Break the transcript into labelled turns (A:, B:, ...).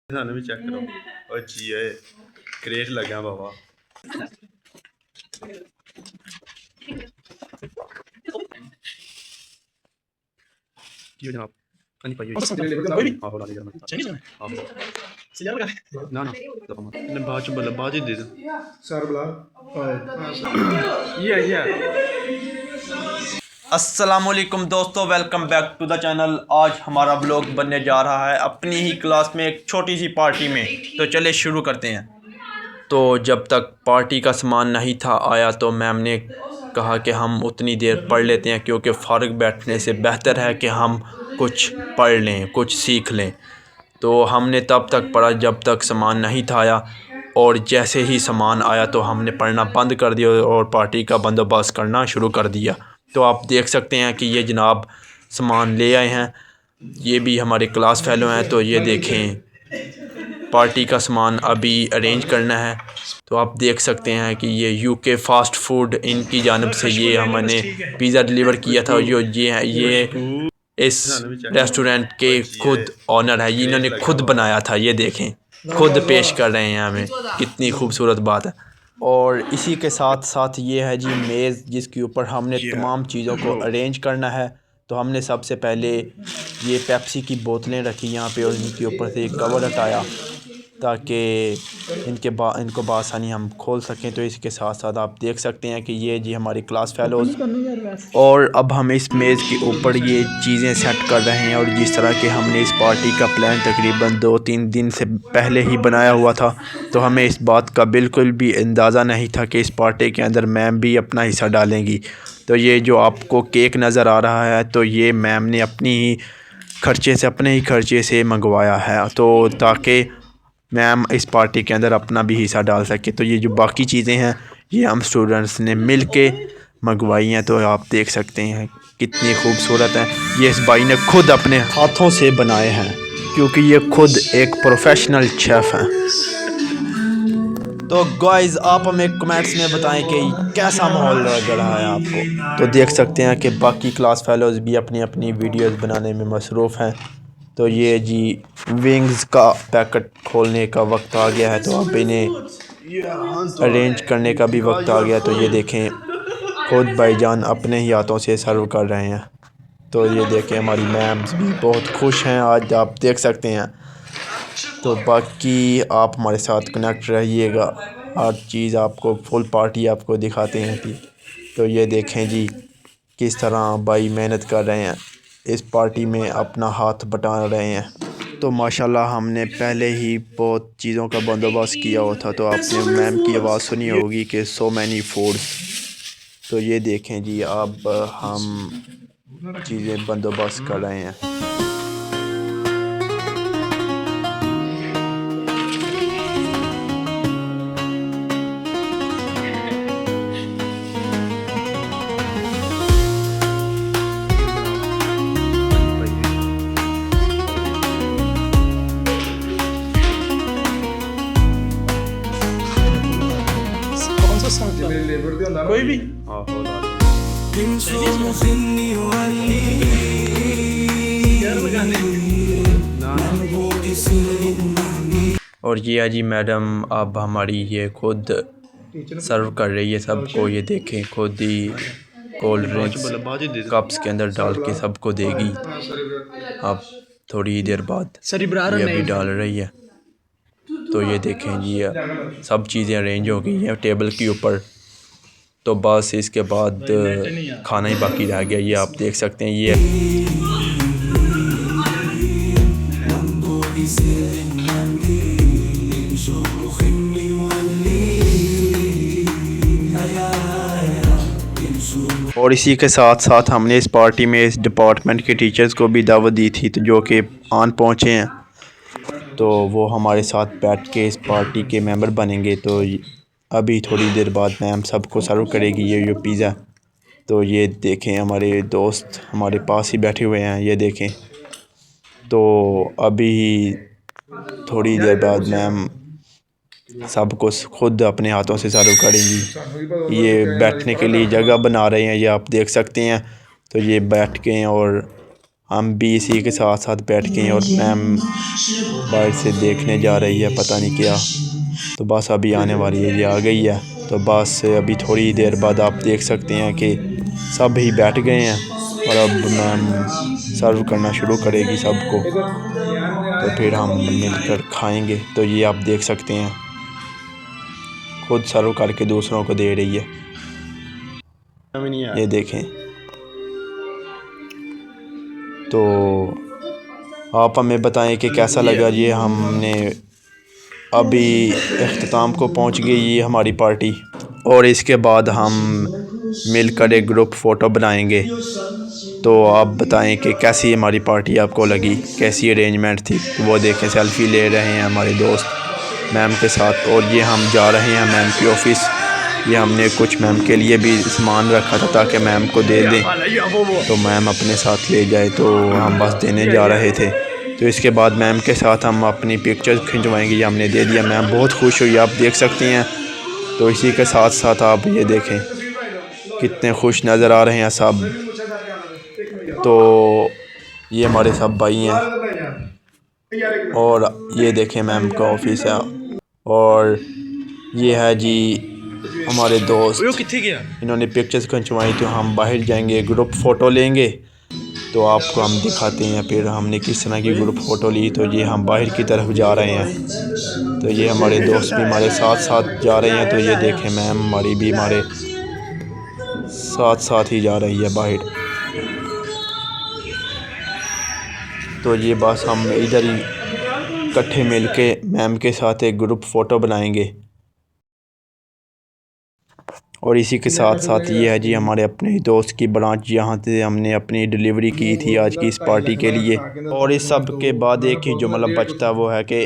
A: सानू भी चेक करो और जी है क्रेट लगा बाबा जी जनाब हाँ जी पाइए कोई भी हाँ हो डाली जरा चाहिए हाँ सियार लगा ना ना मैं बाद ही दे दूं सर बुला ये अस्सलामुअलैकुम दोस्तों, welcome back to the channel. आज हमारा ब्लॉग बनने जा रहा है अपनी ही क्लास में एक छोटी सी पार्टी में। तो चले शुरू करते हैं। तो जब तक पार्टी का सामान नहीं था आया तो मैम ने कहा कि हम उतनी देर पढ़ लेते हैं, क्योंकि फ़ारिग बैठने से बेहतर है कि हम कुछ पढ़ लें, कुछ सीख लें। तो हमने तब तक पढ़ा जब तक सामान नहीं था आया, और जैसे ही सामान आया तो हमने पढ़ना बंद कर दिया और पार्टी का बंदोबस्त करना शुरू कर दिया। तो आप देख सकते हैं कि ये जनाब सामान ले आए हैं, ये भी हमारे क्लास फेलो हैं। तो ये देखें, पार्टी का सामान अभी अरेंज करना है। तो आप देख सकते हैं कि ये यूके फास्ट फूड इनकी जानब से ये हमने पिज़्ज़ा डिलीवर किया था। जो ये इस रेस्टोरेंट के खुद ऑनर है, इन्होंने खुद बनाया था। ये देखें, खुद पेश कर रहे हैं हमें, कितनी खूबसूरत बात है। और इसी के साथ साथ ये है जी मेज़, जिसके ऊपर हमने तमाम चीज़ों को अरेंज करना है। तो हमने सबसे पहले ये पेप्सी की बोतलें रखी यहाँ पे और इनके ऊपर से एक कवर हटाया ताकि इनको बासानी हम खोल सकें। तो इसके साथ साथ आप देख सकते हैं कि ये जी हमारी क्लास फेलोज़, और अब हम इस मेज़ के ऊपर ये चीज़ें सेट कर रहे हैं। और जिस तरह के हमने इस पार्टी का प्लान तकरीबन 2-3 दिन से पहले ही बनाया हुआ था, तो हमें इस बात का बिल्कुल भी अंदाज़ा नहीं था कि इस पार्टी के अंदर मैम भी अपना हिस्सा डालेंगी। तो ये जो आपको केक नज़र आ रहा है, तो ये मैम ने अपने ही खर्चे से मंगवाया है, तो ताकि मैम इस पार्टी के अंदर अपना भी हिस्सा डाल सके। तो ये जो बाकी चीज़ें हैं ये हम स्टूडेंट्स ने मिल के मंगवाई हैं। तो आप देख सकते हैं कितनी खूबसूरत है। ये इस भाई ने खुद अपने हाथों से बनाए हैं, क्योंकि ये खुद एक प्रोफेशनल शेफ़ हैं। तो गाइज़ आप हमें कमेंट्स में बताएं कि कैसा माहौल लग रहा है आपको। तो देख सकते हैं कि बाकी क्लास फेलोज़ भी अपनी अपनी वीडियोज़ बनाने में मसरूफ़ हैं। तो ये जी विंग्स का पैकेट खोलने का वक्त आ गया है, तो अब इन्हें अरेंज करने का भी वक्त आ गया। तो ये देखें, खुद भाईजान अपने ही हाथों से सर्व कर रहे हैं। तो ये देखें, हमारी मैम्स भी बहुत खुश हैं आज, आप देख सकते हैं। तो बाकी आप हमारे साथ कनेक्ट रहिएगा, हर चीज़ आपको फुल पार्टी आपको दिखाते हैं कि। तो ये देखें जी किस तरह भाई मेहनत कर रहे हैं, इस पार्टी में अपना हाथ बटा रहे हैं। तो माशाल्लाह हमने पहले ही बहुत चीज़ों का बंदोबस्त किया हुआ था। तो आपने मैम की आवाज़ सुनी होगी कि सो मैनी फूड्स। तो ये देखें जी, अब हम चीज़ें बंदोबस्त कर रहे हैं। कोई भी और ये है जी मैडम, अब हमारी ये खुद सर्व कर रही है सबको। ये देखें, खुद ही कोल्ड ड्रिंक्स कप्स के अंदर डाल के सबको देगी। अब थोड़ी देर बाद ये अभी डाल रही है। तो ये देखें जी, सब चीज़ें अरेंज हो गई हैं टेबल के ऊपर। तो बस इसके बाद खाना ही बाकी रह गया। ये आप देख सकते हैं, ये और इसी के साथ साथ हमने इस पार्टी में इस डिपार्टमेंट के टीचर्स को भी दावत दी थी, तो जो कि आन पहुँचे हैं। तो वो हमारे साथ बैठ के इस पार्टी के मेंबर बनेंगे। तो अभी थोड़ी देर बाद मैम सबको सर्व करेगी ये पिज़्ज़ा। तो ये देखें, हमारे दोस्त हमारे पास ही बैठे हुए हैं, ये देखें। तो अभी थोड़ी देर बाद मैम सबको खुद अपने हाथों से सर्व करेंगी। ये बैठने के लिए जगह बना रहे हैं, ये आप देख सकते हैं। तो ये बैठ के और हम भी इसी के साथ साथ बैठ गए और मैम बाहर से देखने जा रही है पता नहीं क्या। तो बस अभी आने वाली है, ये आ गई है। तो बस अभी थोड़ी देर बाद आप देख सकते हैं कि सब ही बैठ गए हैं और अब मैम सर्व करना शुरू करेगी सबको, तो फिर हम मिलकर खाएंगे। तो ये आप देख सकते हैं खुद सर्व करके दूसरों को दे रही है, ये देखें। तो आप हमें बताएं कि कैसा लगा ये। हमने अभी इख्तिताम को पहुंच गई ये हमारी पार्टी, और इसके बाद हम मिलकर एक ग्रुप फ़ोटो बनाएंगे। तो आप बताएं कि कैसी हमारी पार्टी आपको लगी, कैसी अरेंजमेंट थी। वो देखें सेल्फ़ी ले रहे हैं हमारे दोस्त मैम के साथ, और ये हम जा रहे हैं मैम के ऑफ़िस। ये हमने कुछ मैम के लिए भी सामान रखा था ताकि मैम को दे दें, तो मैम अपने साथ ले जाए, तो हम बस देने जा रहे थे। तो इसके बाद मैम के साथ हम अपनी पिक्चर्स खिंचवाएंगे। ये हमने दे दिया, मैम बहुत खुश हुई, आप देख सकते हैं। तो इसी के साथ साथ आप ये देखें कितने खुश नज़र आ रहे हैं सब। तो ये हमारे सब भाई हैं, और ये देखें मैम का ऑफिस है, और ये है जी हमारे दोस्त, इन्होंने पिक्चर्स खिंचवाई। तो हम बाहर जाएंगे, ग्रुप फ़ोटो लेंगे, तो आपको हम दिखाते हैं फिर हमने किस तरह की ग्रुप फ़ोटो ली। तो ये हम बाहर की तरफ जा रहे हैं, तो ये हमारे दोस्त भी हमारे साथ साथ जा रहे हैं। तो ये देखें मैम हमारी भी हमारे साथ साथ ही जा रही है बाहर। तो ये बस हम इधर ही इकट्ठे मिलके मैम के साथ एक ग्रुप फ़ोटो बनाएंगे। और इसी के साथ साथ ये है जी हमारे अपने दोस्त की ब्रांच, यहाँ से हमने अपनी डिलीवरी की थी आज की इस पार्टी के लिए। और इस सब के बाद एक ही जुमला बचता वो है कि